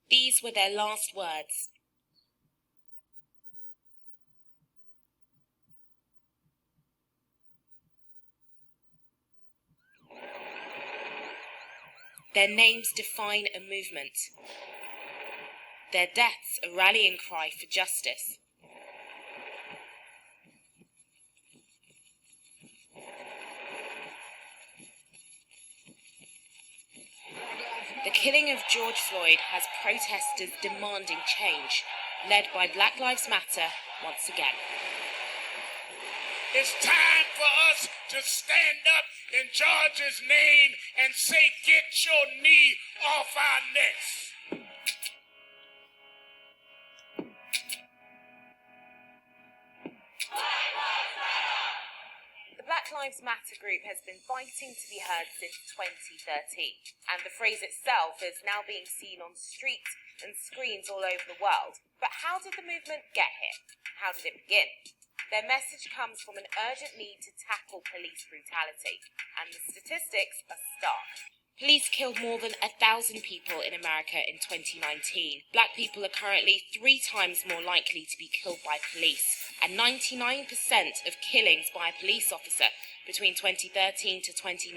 These were their last words. Their names define a movement. Their deaths a rallying cry for justice. The killing of George Floyd has protesters demanding change, led by Black Lives Matter once again. It's time for us to stand up in George's name and say, get your knee off our necks. The Black Lives Matter group has been fighting to be heard since 2013, and the phrase itself is now being seen on streets and screens all over the world. But how did the movement get here? How did it begin? Their message comes from an urgent need to tackle police brutality, and the statistics are stark. Police killed more than 1,000 people in America in 2019. Black people are currently 3 times more likely to be killed by police, and 99% of killings by a police officer between 2013 to 2019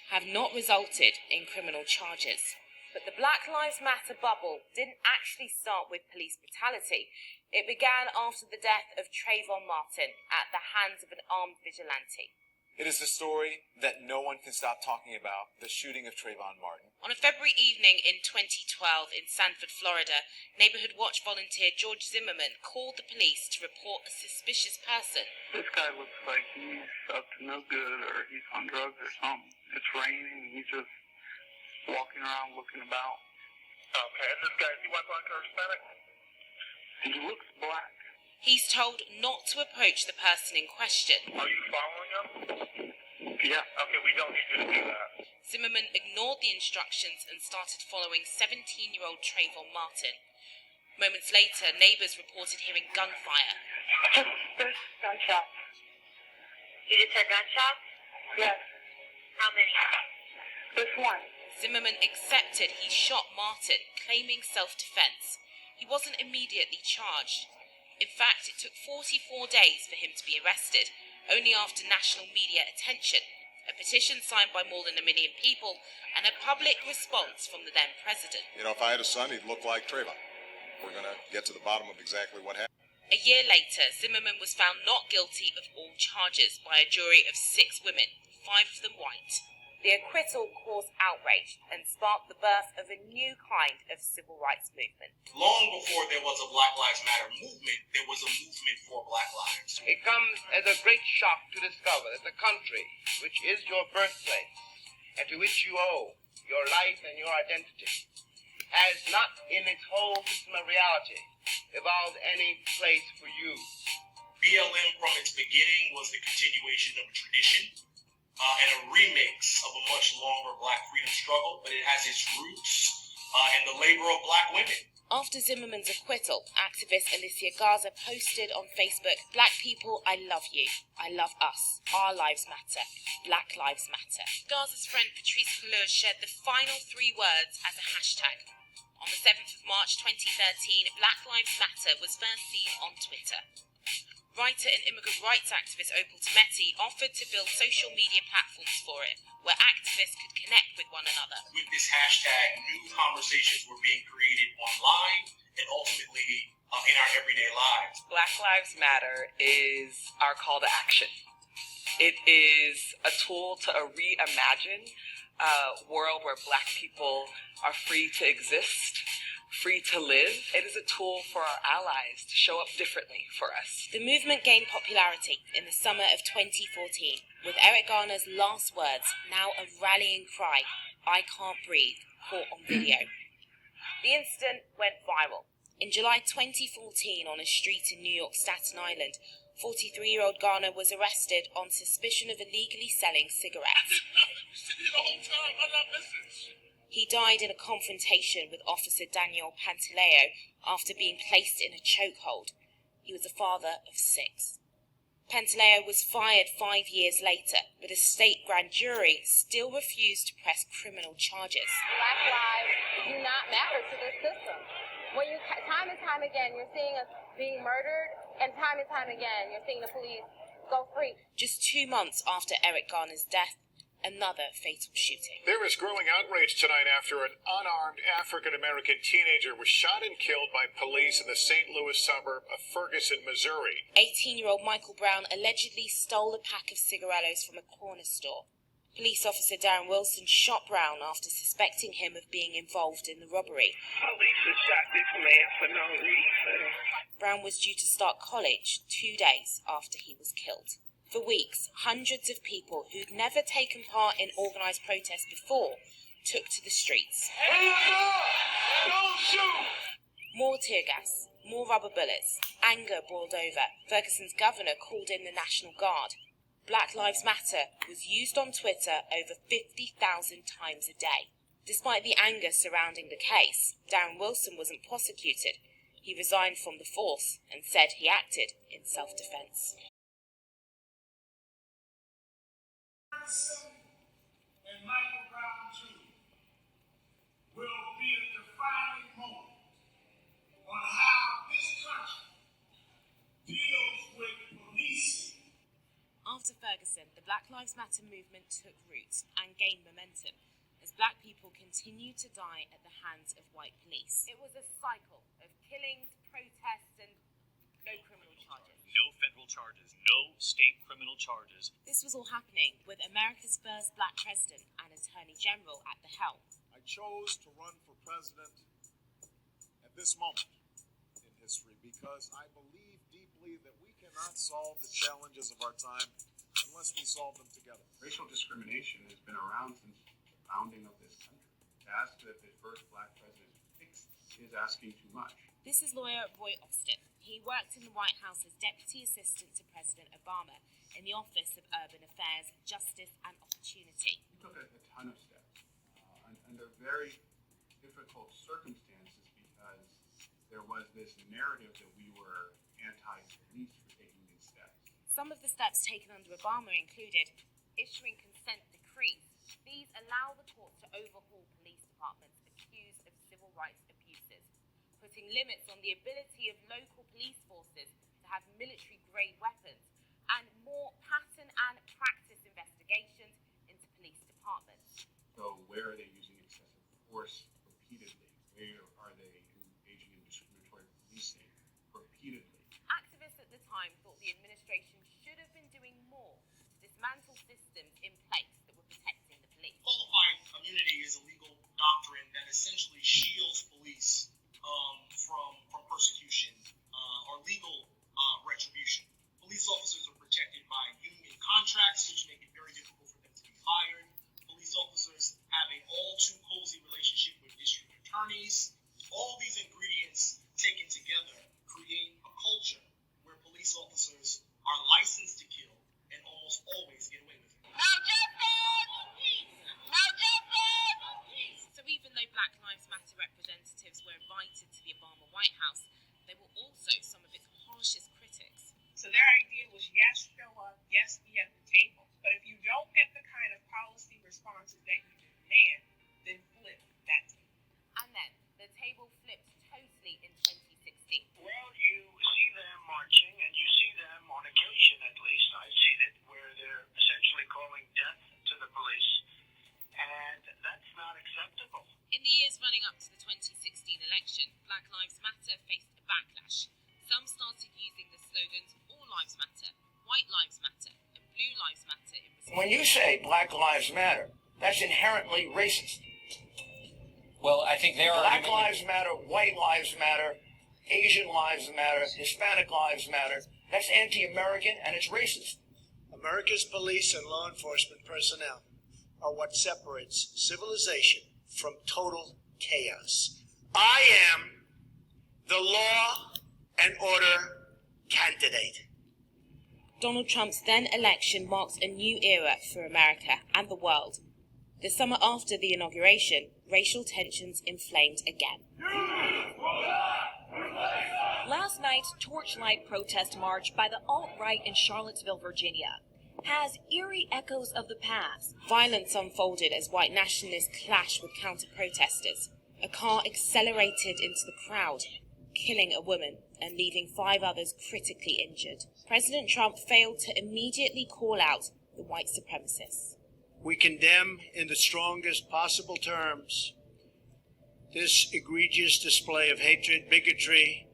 have not resulted in criminal charges. But the Black Lives Matter bubble didn't actually start with police brutality. It began after the death of Trayvon Martin at the hands of an armed vigilante. It is the story that no one can stop talking about, the shooting of Trayvon Martin. On a February evening in 2012 in Sanford, Florida, neighborhood watch volunteer George Zimmerman called the police to report a suspicious person. This guy looks like he's up to no good, or he's on drugs or something. It's raining, he's just walking around looking about. Okay, and this guy, is he white, black, or Hispanic? He looks black. He's told not to approach the person in question. Are you following him? Yeah. Okay, we don't need you to do that. Zimmerman ignored the instructions and started following 17-year-old Trayvon Martin. Moments later, neighbors reported hearing gunfire. There's gunshots. You just heard gunshots? Yes. How many? There's one. Zimmerman accepted he shot Martin, claiming self-defense. He wasn't immediately charged. In fact, it took 44 days for him to be arrested, only after national media attention, a petition signed by more than 1 million people, and a public response from the then president. You know, if I had a son, he'd look like Trayvon. We're going to get to the bottom of exactly what happened. A year later, Zimmerman was found not guilty of all charges by a jury of 6 women, 5 of them white. The acquittal caused outrage and sparked the birth of a new kind of civil rights movement. Long before there was a Black Lives Matter movement, there was a movement for Black lives. It comes as a great shock to discover that the country, which is your birthplace, and to which you owe your life and your identity, has not in its whole system of reality evolved any place for you. BLM from its beginning was the continuation of a tradition, and a remix of a much longer Black freedom struggle, but it has its roots in the labor of Black women. After Zimmerman's acquittal, activist Alicia Garza posted on Facebook, "Black people, I love you. I love us. Our lives matter. Black Lives Matter." Garza's friend Patrice Couleur shared the final 3 words as a hashtag. On the 7th of March 2013, Black Lives Matter was first seen on Twitter. Writer and immigrant rights activist Opal Tometi offered to build social media platforms for it, where activists could connect with one another. With this hashtag, new conversations were being created online and ultimately in our everyday lives. Black Lives Matter is our call to action. It is a tool to reimagine a world where Black people are free to exist, free to live. It is a tool for our allies to show up differently for us. The movement gained popularity in the summer of 2014, with Eric Garner's last words now a rallying cry, "I can't breathe," caught on video. The incident went viral. In July 2014, on a street in New York's Staten Island, 43-year-old Garner was arrested on suspicion of illegally selling cigarettes. He died in a confrontation with Officer Daniel Pantaleo after being placed in a chokehold. He was a father of 6. Pantaleo was fired 5 years later, but a state grand jury still refused to press criminal charges. Black lives do not matter to this system. When you time and time again, you're seeing us being murdered, and time again, you're seeing the police go free. Just 2 months after Eric Garner's death, another fatal shooting. There is growing outrage tonight after an unarmed African-American teenager was shot and killed by police in the St. Louis suburb of Ferguson, Missouri. 18-year-old Michael Brown allegedly stole a pack of cigarillos from a corner store. Police officer Darren Wilson shot Brown after suspecting him of being involved in the robbery. Police have shot this man for no reason. Brown was due to start college 2 days after he was killed. For weeks, hundreds of people who'd never taken part in organised protests before took to the streets. Hands up! Don't shoot! More tear gas, more rubber bullets. Anger boiled over. Ferguson's governor called in the National Guard. Black Lives Matter was used on Twitter over 50,000 times a day. Despite the anger surrounding the case, Darren Wilson wasn't prosecuted. He resigned from the force and said he acted in self-defense. And Michael Brown Jr. will be a defining moment on how this country deals with policing. After Ferguson, the Black Lives Matter movement took root and gained momentum as black people continued to die at the hands of white police. It was a cycle of killings, protests, and no criminal charges. No federal charges, no state criminal charges. This was all happening with America's first black president and attorney general at the helm. I chose to run for president at this moment in history because I believe deeply that we cannot solve the challenges of our time unless we solve them together. Racial discrimination has been around since the founding of this country. To ask that the first black president fix is asking too much. This is lawyer Roy Austin. He worked in the White House as Deputy Assistant to President Obama in the Office of Urban Affairs, Justice and Opportunity. We took a ton of steps under very difficult circumstances because there was this narrative that we were anti-police for taking these steps. Some of the steps taken under Obama included issuing consent decrees. These allow the courts to overhaul police departments accused of civil rights abuses, putting limits on the ability of local police forces to have military-grade weapons, and more pattern and practice investigations into police departments. So where are they using excessive force repeatedly? Where are they engaging in discriminatory policing repeatedly? Activists at the time thought the administration should have been doing more to dismantle systems in place that were protecting the police. Qualified immunity is a legal doctrine that essentially shields police from persecution or legal retribution. Police officers are protected by union contracts, which make it very difficult for them to be fired. Police officers have an all too cozy relationship with district attorneys. All these ingredients taken together create a culture where police officers are licensed to kill and almost always get away with it. So even though Black Lives Matter representatives were invited to the Obama White House, they were also some of its harshest critics. So their idea was, yes, show up, yes, be at the table. But if you don't get the kind of policy responses that you demand, then flip that table. And then the table flipped totally in 2016. Well, you see them marching, and you see them on occasion, at least, I've seen it, where they're essentially calling death to the police, and that's not acceptable. In the years running up to the 2016 election, Black Lives Matter faced a backlash. Some started using the slogans All Lives Matter, White Lives Matter, and Blue Lives Matter in response. When you say Black Lives Matter, that's inherently racist. Well, I think there are... Black Lives Matter, White Lives Matter, Asian Lives Matter, Hispanic Lives Matter. That's anti-American and it's racist. America's police and law enforcement personnel are what separates civilization from total chaos. I am the law and order candidate. Donald Trump's then election marked a new era for America and the world. The summer after the inauguration, racial tensions inflamed again. Last night's Torchlight protest march by the alt-right in Charlottesville, Virginia, has eerie echoes of the past. Violence unfolded as white nationalists clashed with counter-protesters. A car accelerated into the crowd, killing a woman and leaving 5 others critically injured. President Trump failed to immediately call out the white supremacists. We condemn in the strongest possible terms this egregious display of hatred, bigotry,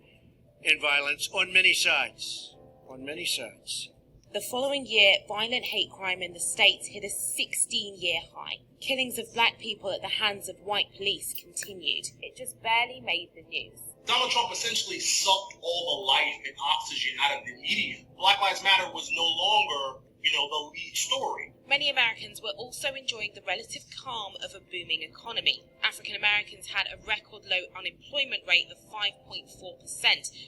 and violence on many sides. On many sides. The following year, violent hate crime in the state hit a 16-year high. Killings of black people at the hands of white police continued. It just barely made the news. Donald Trump essentially sucked all the life and oxygen out of the media. Black Lives Matter was no longer, the lead story. Many Americans were also enjoying the relative calm of a booming economy. African Americans had a record low unemployment rate of 5.4%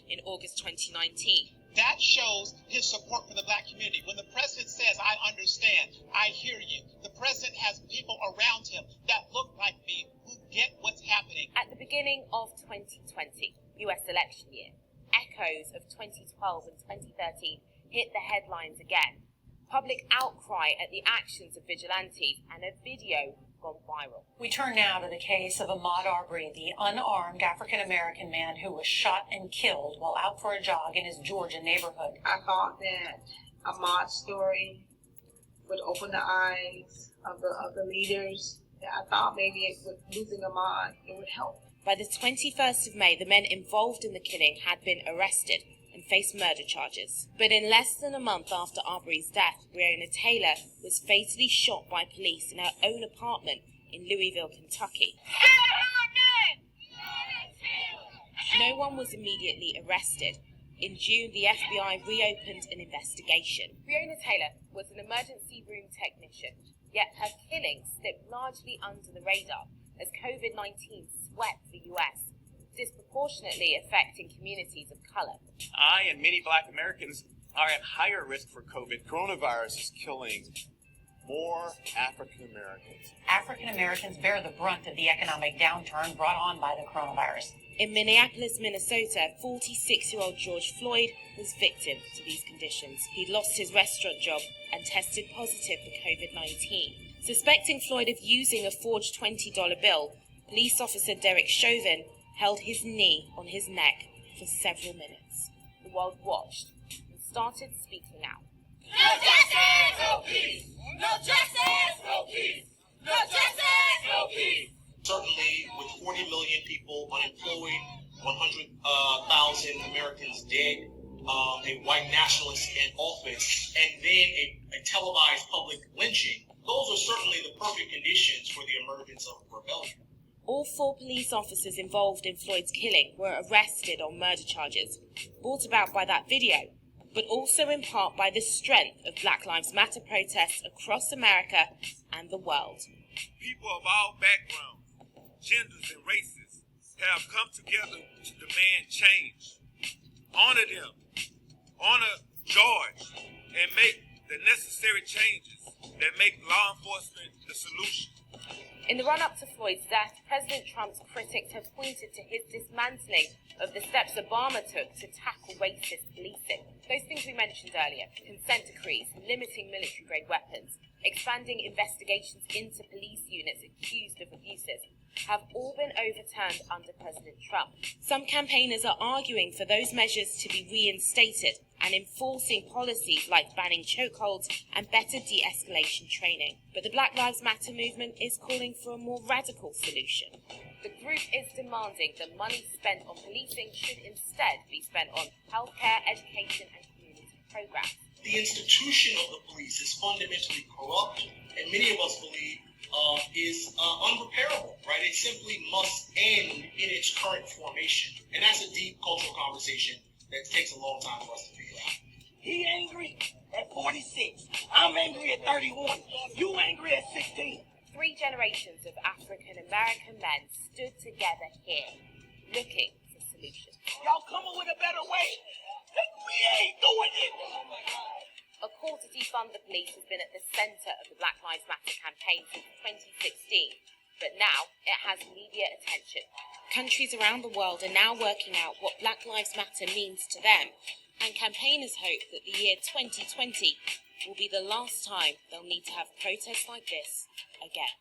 in August 2019. That shows his support for the black community. When the president says, I understand, I hear you, the president has people around him that look like me who get what's happening. At the beginning of 2020, US election year, echoes of 2012 and 2013 hit the headlines again. Public outcry at the actions of vigilantes and a video gone viral. We turn now to the case of Ahmaud Arbery, the unarmed African-American man who was shot and killed while out for a jog in his Georgia neighborhood. I thought that Ahmaud's story would open the eyes of the leaders. I thought maybe with losing Ahmaud, it would help. By the 21st of May, the men involved in the killing had been arrested and faced murder charges. But in less than a month after Arbery's death, Breonna Taylor was fatally shot by police in her own apartment in Louisville, Kentucky. No one was immediately arrested. In June, the FBI reopened an investigation. Breonna Taylor was an emergency room technician, yet her killing slipped largely under the radar as COVID-19 swept the U.S., disproportionately affecting communities of color. I and many black Americans are at higher risk for COVID. Coronavirus is killing more African Americans. African Americans bear the brunt of the economic downturn brought on by the coronavirus. In Minneapolis, Minnesota, 46-year-old George Floyd was victim to these conditions. He'd lost his restaurant job and tested positive for COVID-19. Suspecting Floyd of using a forged $20 bill, police officer Derek Chauvin held his knee on his neck for several minutes. The world watched and started speaking out. No justice, no peace! No justice, no peace! No justice, no peace! Certainly, with 40 million people unemployed, 100,000 Americans dead, a white nationalist in office, and then a televised public lynching, those are certainly the perfect conditions for the emergence of rebellion. All 4 police officers involved in Floyd's killing were arrested on murder charges, brought about by that video, but also in part by the strength of Black Lives Matter protests across America and the world. People of all backgrounds, genders, and races have come together to demand change. Honor them, honor George, and make the necessary changes that make law enforcement the solution. In the run-up to Floyd's death, President Trump's critics have pointed to his dismantling of the steps Obama took to tackle racist policing. Those things we mentioned earlier, consent decrees, limiting military-grade weapons, expanding investigations into police units accused of abuses, have all been overturned under President Trump. Some campaigners are arguing for those measures to be reinstated and enforcing policies like banning chokeholds and better de-escalation training. But the Black Lives Matter movement is calling for a more radical solution. The group is demanding that money spent on policing should instead be spent on healthcare, education, and community programs. The institution of the police is fundamentally corrupt, and many of us believe is unrepairable, right? It simply must end in its current formation. And that's a deep cultural conversation that takes a long time for us to figure out. He angry at 46. I'm angry at 31. You angry at 16. 3 generations of African American men stood together here, looking for solutions. Y'all coming with a better way. We ain't doing it. A call to defund the police has been at the centre of the Black Lives Matter campaign since 2016, but now it has media attention. Countries around the world are now working out what Black Lives Matter means to them, and campaigners hope that the year 2020 will be the last time they'll need to have protests like this again.